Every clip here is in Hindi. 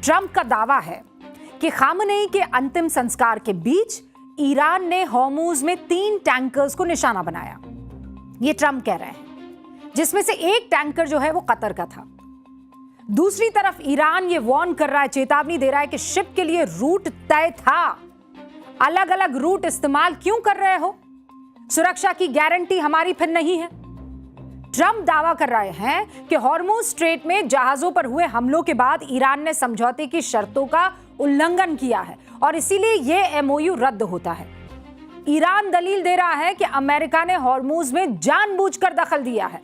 ट्रंप का दावा है कि खामनेई के अंतिम संस्कार के बीच ईरान ने हॉर्मूज में 3 टैंकर्स को निशाना बनाया। ये ट्रंप कह रहे हैं, जिसमें से एक टैंकर जो है वो कतर का था। दूसरी तरफ ईरान ये वार्न कर रहा है, चेतावनी दे रहा है कि शिप के लिए रूट तय था, अलग अलग रूट इस्तेमाल क्यों कर रहे हो, सुरक्षा की गारंटी हमारी फिर नहीं है। ट्रंप दावा कर रहे हैं कि हॉर्मूज स्ट्रेट में जहाजों पर हुए हमलों के बाद ईरान ने समझौते की शर्तों का उल्लंघन किया है और इसीलिए यह एमओयू रद्द होता है। ईरान दलील दे रहा है कि अमेरिका ने हॉर्मूज में जानबूझकर दखल दिया है।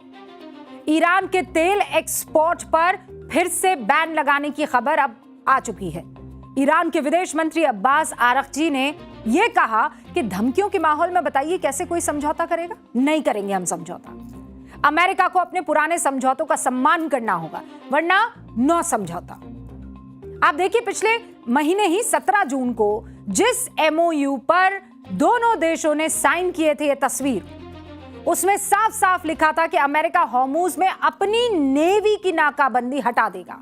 ईरान के तेल एक्सपोर्ट पर फिर से बैन लगाने की खबर अब आ चुकी है। ईरान के विदेश मंत्री अब्बास आरगची ने यह कहा कि धमकियों के माहौल में बताइए कैसे कोई समझौता करेगा। नहीं करेंगे हम समझौता। अमेरिका को अपने पुराने समझौतों का सम्मान करना होगा, वरना नो समझौता। आप देखिए, पिछले महीने ही 17 जून को जिस एमओयू पर दोनों देशों ने साइन किए थे, ये तस्वीर, उसमें साफ साफ लिखा था कि अमेरिका हॉर्मूज में अपनी नेवी की नाकाबंदी हटा देगा।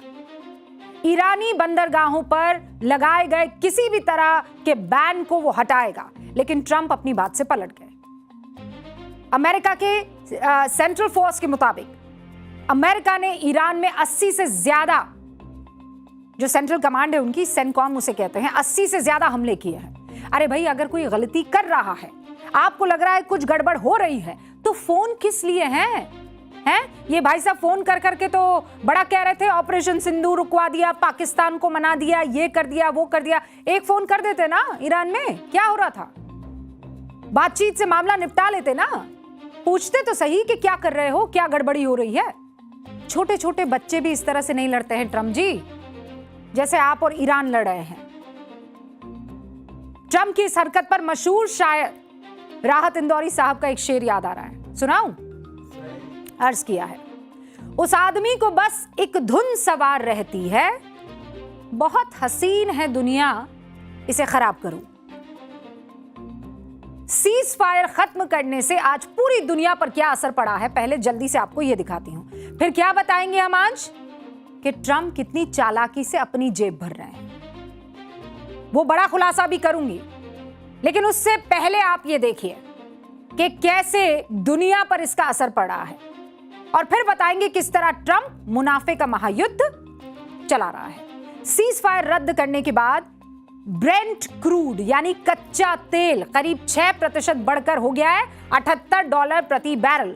ईरानी बंदरगाहों पर लगाए गए किसी भी तरह के बैन को वो हटाएगा। लेकिन ट्रंप अपनी बात से पलट गए। अमेरिका के सेंट्रल फोर्स के मुताबिक अमेरिका ने ईरान में 80 से ज्यादा, जो सेंट्रल कमांड है उनकी, सेंटकॉम उसे कहते हैं, 80 से ज्यादा हमले किए हैं। अरे भाई, अगर कोई गलती कर रहा है, आपको लग रहा है कुछ गड़बड़ हो रही है, तो फोन किस लिए हैं? ये भाई साहब फोन कर करके तो बड़ा कह रहे थे, ऑपरेशन सिंदूर रुकवा दिया, पाकिस्तान को मना दिया, ये कर दिया, वो कर दिया। एक फोन कर देते ना ईरान में, क्या हो रहा था? बातचीत से मामला निपटा लेते ना। पूछते तो सही कि क्या कर रहे हो, क्या गड़बड़ी हो रही है। छोटे छोटे बच्चे भी इस तरह से नहीं लड़ते हैं ट्रंप जी, जैसे आप और ईरान लड़ रहे हैं। ट्रंप की इस हरकत पर मशहूर शायर राहत इंदौरी साहब का एक शेर याद आ रहा है, सुनाऊं? अर्ज किया है, उस आदमी को बस एक धुन सवार रहती है, बहुत हसीन है दुनिया, इसे खराब करूं। सीज फायर खत्म करने से आज पूरी दुनिया पर क्या असर पड़ा है, पहले जल्दी से आपको यह दिखाती हूं, फिर क्या बताएंगे हम आज कि ट्रंप कितनी चालाकी से अपनी जेब भर रहे हैं। वो बड़ा खुलासा भी करूंगी, लेकिन उससे पहले आप ये देखिए कि कैसे दुनिया पर इसका असर पड़ा है, और फिर बताएंगे किस तरह ट्रंप मुनाफे का महायुद्ध चला रहा है। सीज फायर रद्द करने के बाद ब्रेंट क्रूड यानी कच्चा तेल करीब 6% बढ़कर हो गया है $78 प्रति बैरल।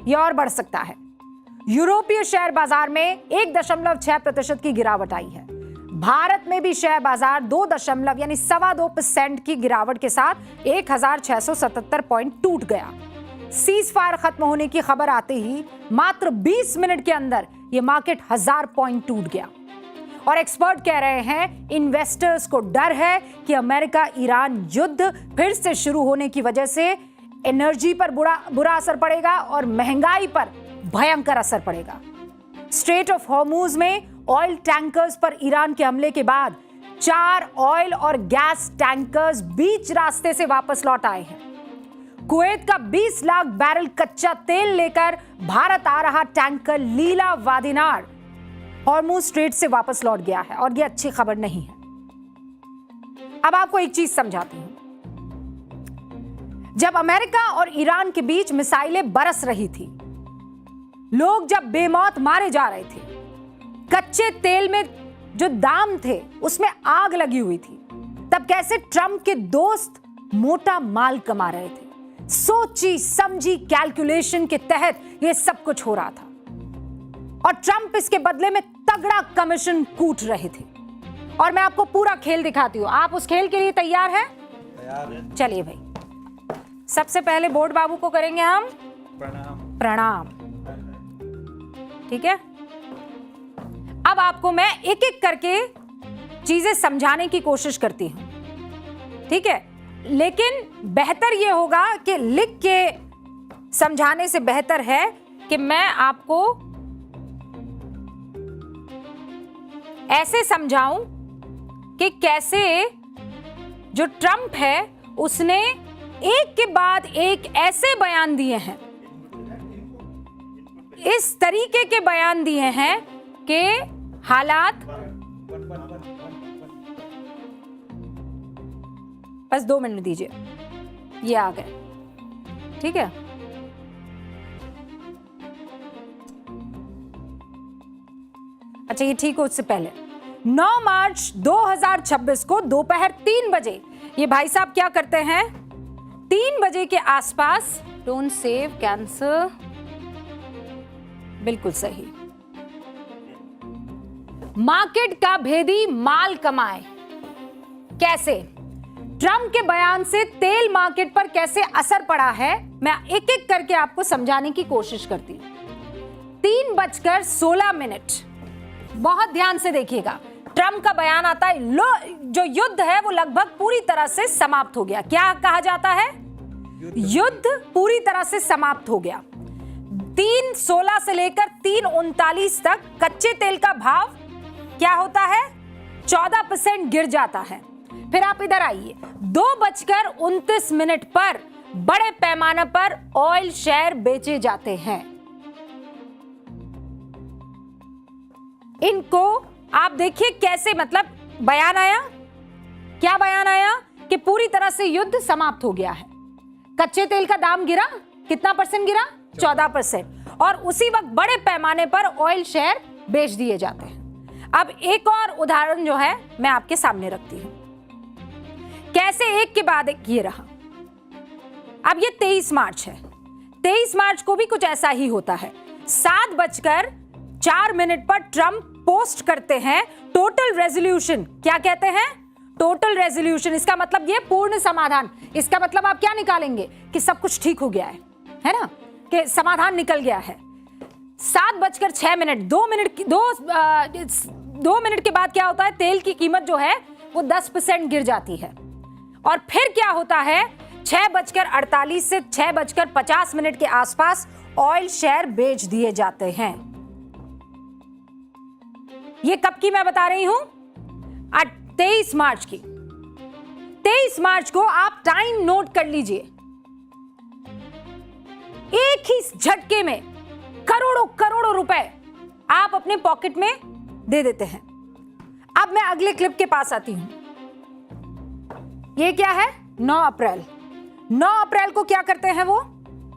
यह और बढ़ सकता है। यूरोपीय शेयर बाजार में 1.6% की गिरावट आई है। भारत में भी शेयर बाजार 2.2% की गिरावट के साथ 1677 पॉइंट टूट गया। सीज फायर खत्म होने की खबर आते ही मात्र 20 मिनट के अंदर यह मार्केट 1000 पॉइंट टूट गया। और एक्सपर्ट कह रहे हैं, इन्वेस्टर्स को डर है कि अमेरिका ईरान युद्ध फिर से शुरू होने की वजह से एनर्जी पर बुरा असर पड़ेगा और महंगाई पर भयंकर असर पड़ेगा। स्ट्रेट ऑफ हॉर्मूज में ऑयल टैंकर्स पर ईरान के हमले के बाद 4 ऑयल और गैस टैंकर्स बीच रास्ते से वापस लौट आए हैं। कुवैत का 20 लाख बैरल कच्चा तेल लेकर भारत आ रहा टैंकर लीला वादिनार हॉर्मूज स्ट्रेट से वापस लौट गया है, और यह अच्छी खबर नहीं है। अब आपको एक चीज समझाती हूं। जब अमेरिका और ईरान के बीच मिसाइलें बरस रही थी, लोग जब बेमौत मारे जा रहे थे, कच्चे तेल में जो दाम थे उसमें आग लगी हुई थी, तब कैसे ट्रंप के दोस्त मोटा माल कमा रहे थे। सोची समझी कैलकुलेशन के तहत यह सब कुछ हो रहा था, और ट्रंप इसके बदले में तगड़ा कमीशन कूट रहे थे। और मैं आपको पूरा खेल दिखाती हूं। आप उस खेल के लिए तैयार हैं? तैयार हैं। चलिए भाई, सबसे पहले बोर्ड बाबू को करेंगे हम प्रणाम। ठीक है, अब आपको मैं एक एक करके चीजें समझाने की कोशिश करती हूं, ठीक है? लेकिन बेहतर यह होगा कि लिख के समझाने से बेहतर है कि मैं आपको ऐसे समझाऊं कि कैसे जो ट्रंप है उसने एक के बाद एक ऐसे बयान दिए हैं, इस तरीके के बयान दिए हैं कि हालात बस 2 मिनट दीजिए, ये आ गए, ठीक है। अच्छा, ये ठीक हो उससे पहले 9 मार्च 2026 को दोपहर 3 बजे ये भाई साहब क्या करते हैं, 3 बजे के आसपास, डोंट सेव कैंसर, बिल्कुल सही, मार्केट का भेदी माल कमाए। कैसे? ट्रंप के बयान से तेल मार्केट पर कैसे असर पड़ा है, मैं एक एक करके आपको समझाने की कोशिश करती हूं। 3:16, बहुत ध्यान से देखिएगा। ट्रंप का बयान आता है, जो युद्ध है वो लगभग पूरी तरह से समाप्त हो गया। क्या कहा जाता है? युद्ध पूरी तरह से समाप्त हो गया। 3:16 से लेकर 3:39 तक कच्चे तेल का भाव क्या होता है? 14% गिर जाता है। फिर आप इधर आइए, 2:29 पर बड़े पैमाने पर ऑयल शेयर बेचे जाते हैं। इनको आप देखिए कैसे, मतलब बयान आया, क्या बयान आया कि पूरी तरह से युद्ध समाप्त हो गया है। कच्चे तेल का दाम गिरा, कितना परसेंट गिरा? 14%। और उसी वक्त बड़े पैमाने पर ऑयल शेयर बेच दिए जाते हैं। अब एक और उदाहरण जो है मैं आपके सामने रखती हूं, कैसे एक के बाद एक ये रहा। अब ये 23 मार्च है। 23 मार्च को भी कुछ ऐसा ही होता है। 7:04 पर ट्रंप पोस्ट करते हैं टोटल रेजोल्यूशन। क्या कहते हैं? Total resolution. इसका मतलब ये पूर्ण समाधान। इसका मतलब आप क्या निकालेंगे कि सब कुछ ठीक हो गया है ना, कि समाधान निकल गया है। 7:06, 2 मिनट के बाद क्या होता है? तेल की कीमत जो है वो 10% गिर जाती है। और फिर क्या होता है? 6:48 से 6:50 के आसपास ऑयल शेयर बेच दिए जाते हैं। ये कब की मैं बता रही हूं? 23 मार्च की। 23 मार्च को आप टाइम नोट कर लीजिए। एक ही झटके में करोड़ों करोड़ों रुपए आप अपने पॉकेट में दे देते हैं। अब मैं अगले क्लिप के पास आती हूं। ये क्या है? 9 अप्रैल। 9 अप्रैल को क्या करते हैं वो?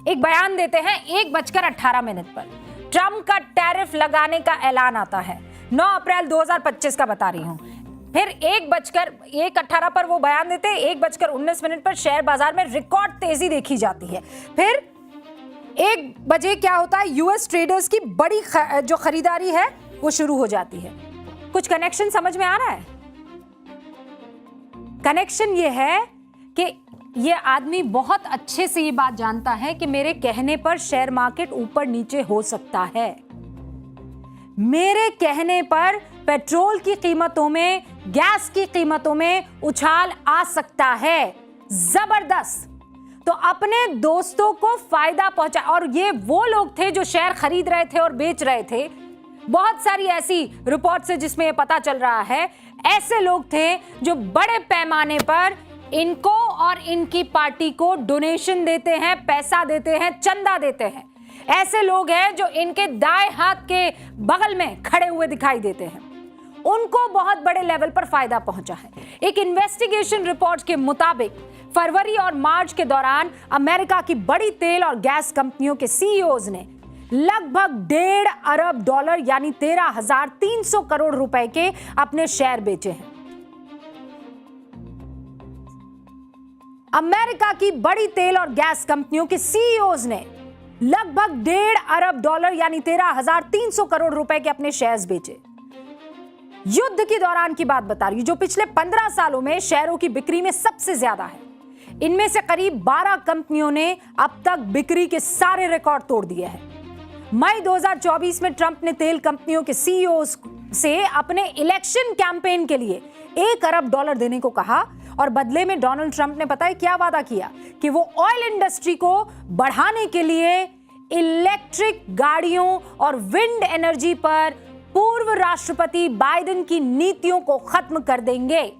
एक बयान देते हैं 1:18 पर। ट्रंप का टैरिफ लगाने का ऐलान आता है। 9 अप्रैल 2025 का बता रही हूं। फिर 1:18 पर वो बयान देते हैं। 1:19 पर शेयर बाजार में रिकॉर्ड तेजी देखी जाती है। फिर 1 बजे क्या होता है? यूएस ट्रेडर्स की बड़ी जो खरीदारी है वो शुरू हो जाती है। कुछ कनेक्शन समझ में आ रहा है? कनेक्शन ये है कि ये आदमी बहुत अच्छे से ये बात जानता है कि मेरे कहने पर शेयर मार्केट ऊपर नीचे हो सकता है। मेरे कहने पर पेट्रोल की कीमतों में, गैस की कीमतों में उछाल आ सकता है, जबरदस्त। तो अपने दोस्तों को फायदा पहुंचा। और ये वो लोग थे जो शेयर खरीद रहे थे और बेच रहे थे। बहुत सारी ऐसी रिपोर्ट से जिसमें ये पता चल रहा है, ऐसे लोग थे जो बड़े पैमाने पर इनको और इनकी पार्टी को डोनेशन देते हैं, पैसा देते हैं, चंदा देते हैं। ऐसे लोग हैं जो इनके दाएं हाथ के बगल में खड़े हुए दिखाई देते हैं। उनको बहुत बड़े लेवल पर फायदा पहुंचा है। एक इन्वेस्टिगेशन रिपोर्ट के मुताबिक फरवरी और मार्च के दौरान अमेरिका की बड़ी तेल और गैस कंपनियों के सीईओज ने लगभग $1.5 अरब यानी 13,300 करोड़ रुपए के अपने शेयर बेचे हैं। अमेरिका की बड़ी तेल और गैस कंपनियों के सीईओज ने लगभग $1.5 अरब यानी 13,300 करोड़ रुपए के अपने शेयर्स बेचे। युद्ध के दौरान की बात बता रही हूं, जो पिछले 15 सालों में शेयरों की बिक्री में सबसे ज्यादा है। इनमें से करीब 12 कंपनियों ने अब तक बिक्री के सारे रिकॉर्ड तोड़ दिए हैं। मई 2024 में ट्रंप ने तेल कंपनियों के सीईओ से अपने इलेक्शन कैंपेन के लिए $1 अरब देने को कहा और बदले में डोनाल्ड ट्रंप ने पता है क्या वादा किया कि वो ऑयल इंडस्ट्री को बढ़ाने के लिए इलेक्ट्रिक गाड़ियों और विंड एनर्जी पर पूर्व राष्ट्रपति बाइडेन की नीतियों को खत्म कर देंगे,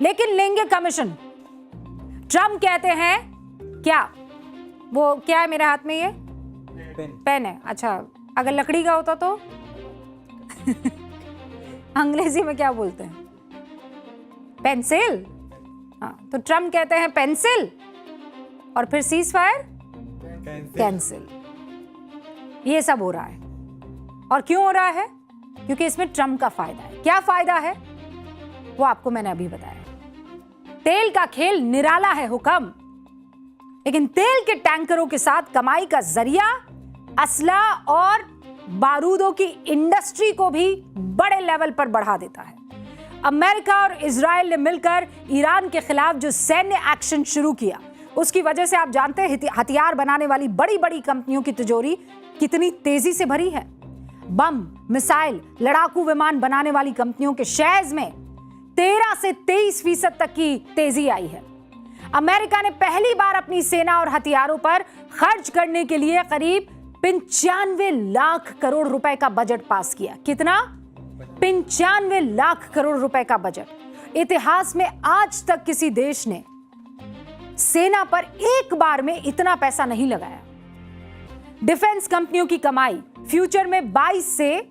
लेकिन लेंगे कमीशन। ट्रंप कहते हैं क्या, वो क्या है मेरे हाथ में, ये पेन है। अच्छा, अगर लकड़ी का होता तो अंग्रेजी में क्या बोलते हैं? पेंसिल। हाँ, तो ट्रम्प कहते हैं पेंसिल और फिर सीज फायर कैंसिल। ये सब हो रहा है। और क्यों हो रहा है? क्योंकि इसमें ट्रम्प का फायदा है। क्या फायदा है वो आपको मैंने अभी बताया। तेल का खेल निराला है हुक्म, लेकिन तेल के टैंकरों के साथ कमाई का जरिया असला और बारूदों की इंडस्ट्री को भी बड़े लेवल पर बढ़ा देता है। अमेरिका और इजराइल ने मिलकर ईरान के खिलाफ जो सैन्य एक्शन शुरू किया, उसकी वजह से आप जानते हैं हथियार बनाने वाली बड़ी बड़ी कंपनियों की तिजोरी कितनी तेजी से भरी है। बम, मिसाइल, लड़ाकू विमान बनाने वाली कंपनियों के शेयर्स में 13 से 23% तक की तेजी आई है। अमेरिका ने पहली बार अपनी सेना और हथियारों पर खर्च करने के लिए करीब 95 लाख करोड़ रुपए का बजट पास किया। कितना? 95 लाख करोड़ रुपए का बजट। इतिहास में आज तक किसी देश ने सेना पर एक बार में इतना पैसा नहीं लगाया। डिफेंस कंपनियों की कमाई फ्यूचर में 22 से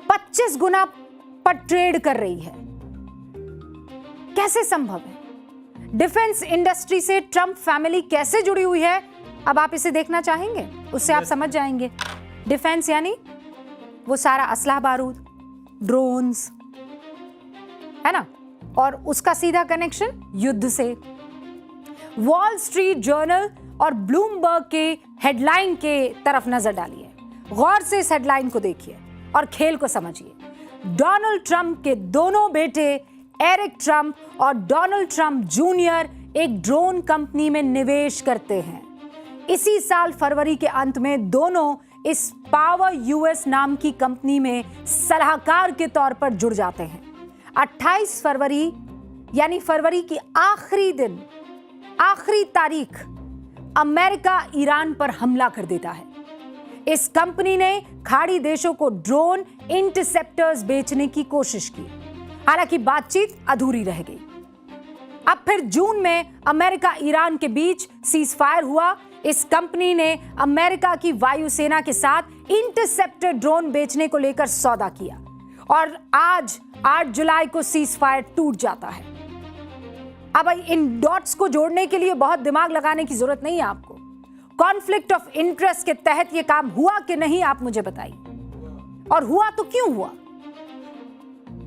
25 गुना पर ट्रेड कर रही है। कैसे संभव है? डिफेंस इंडस्ट्री से ट्रम्प फैमिली कैसे जुड़ी हुई है? अब आप इसे देखना चाहेंगे, उससे आप समझ जाएंगे। डिफेंस यानी वो सारा असला बारूद, ड्रोन्स, है ना, और उसका सीधा कनेक्शन युद्ध से। वॉल स्ट्रीट जर्नल और ब्लूमबर्ग के हेडलाइन के तरफ नजर डालिए, गौर से इस हेडलाइन को देखिए और खेल को समझिए। डोनाल्ड ट्रंप के दोनों बेटे एरिक ट्रंप और डोनाल्ड ट्रंप जूनियर एक ड्रोन कंपनी में निवेश करते हैं। इसी साल फरवरी के अंत में दोनों इस पावर यूएस नाम की कंपनी में सलाहकार के तौर पर जुड़ जाते हैं। 28 फरवरी यानी फरवरी की आखिरी तारीख अमेरिका ईरान पर हमला कर देता है। इस कंपनी ने खाड़ी देशों को ड्रोन इंटरसेप्टर्स बेचने की कोशिश की, हालांकि बातचीत अधूरी रह गई। अब फिर जून में अमेरिका ईरान के बीच सीज फायर हुआ। इस कंपनी ने अमेरिका की वायुसेना के साथ इंटरसेप्टर ड्रोन बेचने को लेकर सौदा किया और आज 8 जुलाई को सीज फायर टूट जाता है। अब इन डॉट्स को जोड़ने के लिए बहुत दिमाग लगाने की जरूरत नहीं है आपको। कॉन्फ्लिक्ट ऑफ इंटरेस्ट के तहत यह काम हुआ कि नहीं, आप मुझे बताइए। और हुआ तो क्यों हुआ?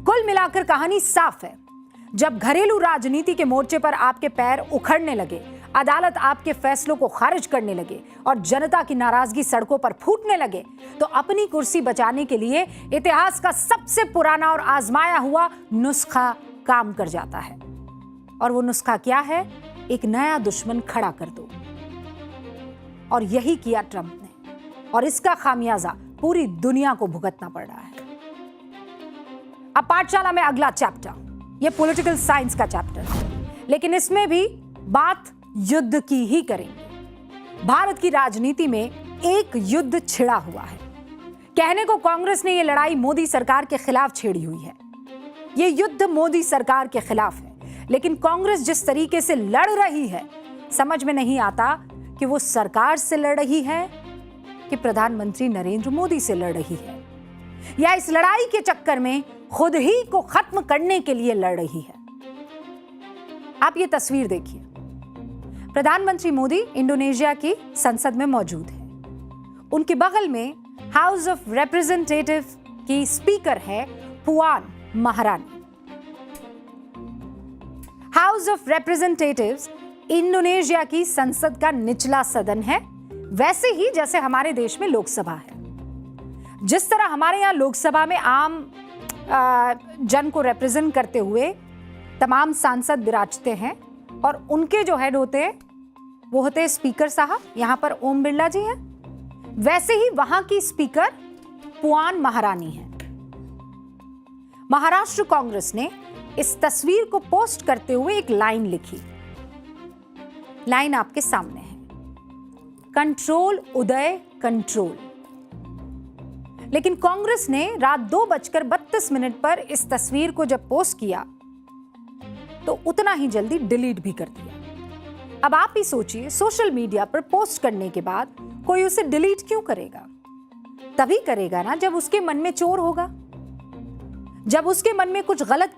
कुल मिलाकर कहानी साफ है। जब घरेलू राजनीति के मोर्चे पर आपके पैर उखड़ने लगे, अदालत आपके फैसलों को खारिज करने लगे और जनता की नाराजगी सड़कों पर फूटने लगे, तो अपनी कुर्सी बचाने के लिए इतिहास का सबसे पुराना और आजमाया हुआ नुस्खा काम कर जाता है। और वो नुस्खा क्या है? एक नया दुश्मन खड़ा कर दो। और यही किया ट्रंप ने, और इसका खामियाजा पूरी दुनिया को भुगतना पड़ रहा है। अब पाठशाला में अगला चैप्टर, ये पॉलिटिकल साइंस का चैप्टर है, लेकिन इसमें भी बात युद्ध की ही करेंगे। भारत की राजनीति में एक युद्ध छिड़ा हुआ है। कहने को कांग्रेस ने यह लड़ाई मोदी सरकार के खिलाफ छेड़ी हुई है। यह युद्ध मोदी सरकार के खिलाफ है, लेकिन कांग्रेस जिस तरीके से लड़ रही है, समझ में नहीं आता कि वो सरकार से लड़ रही है कि प्रधानमंत्री नरेंद्र मोदी से लड़ रही है, या इस लड़ाई के चक्कर में खुद ही को खत्म करने के लिए लड़ रही है। आप ये तस्वीर देखिए। प्रधानमंत्री मोदी इंडोनेशिया की संसद में मौजूद है। उनके बगल में हाउस ऑफ रिप्रेजेंटेटिव की स्पीकर है पुआन महारानी। हाउस ऑफ रिप्रेजेंटेटिव्स इंडोनेशिया की संसद का निचला सदन है, वैसे ही जैसे हमारे देश में लोकसभा है। जिस तरह हमारे यहाँ लोकसभा में आम जन को रिप्रेजेंट करते हुए तमाम सांसद विराजते हैं और उनके जो हेड होते हैं वो होते हैं स्पीकर साहब, यहाँ पर ओम बिरला जी हैं, वैसे ही वहां की स्पीकर पुआन महारानी है। महाराष्ट्र कांग्रेस ने इस तस्वीर को पोस्ट करते हुए एक लाइन लिखी। लाइन आपके सामने है, कंट्रोल उदय कंट्रोल। लेकिन कांग्रेस ने रात 2:32 पर इस तस्वीर को जब पोस्ट किया तो उतना ही जल्दी डिलीट भी कर दिया। अब आप ही सोचिए, सोशल मीडिया पर पोस्ट करने के बाद कोई उसे डिलीट क्यों करेगा? तभी करेगा ना जब उसके मन में चोर होगा, जब उसके मन में कुछ गलत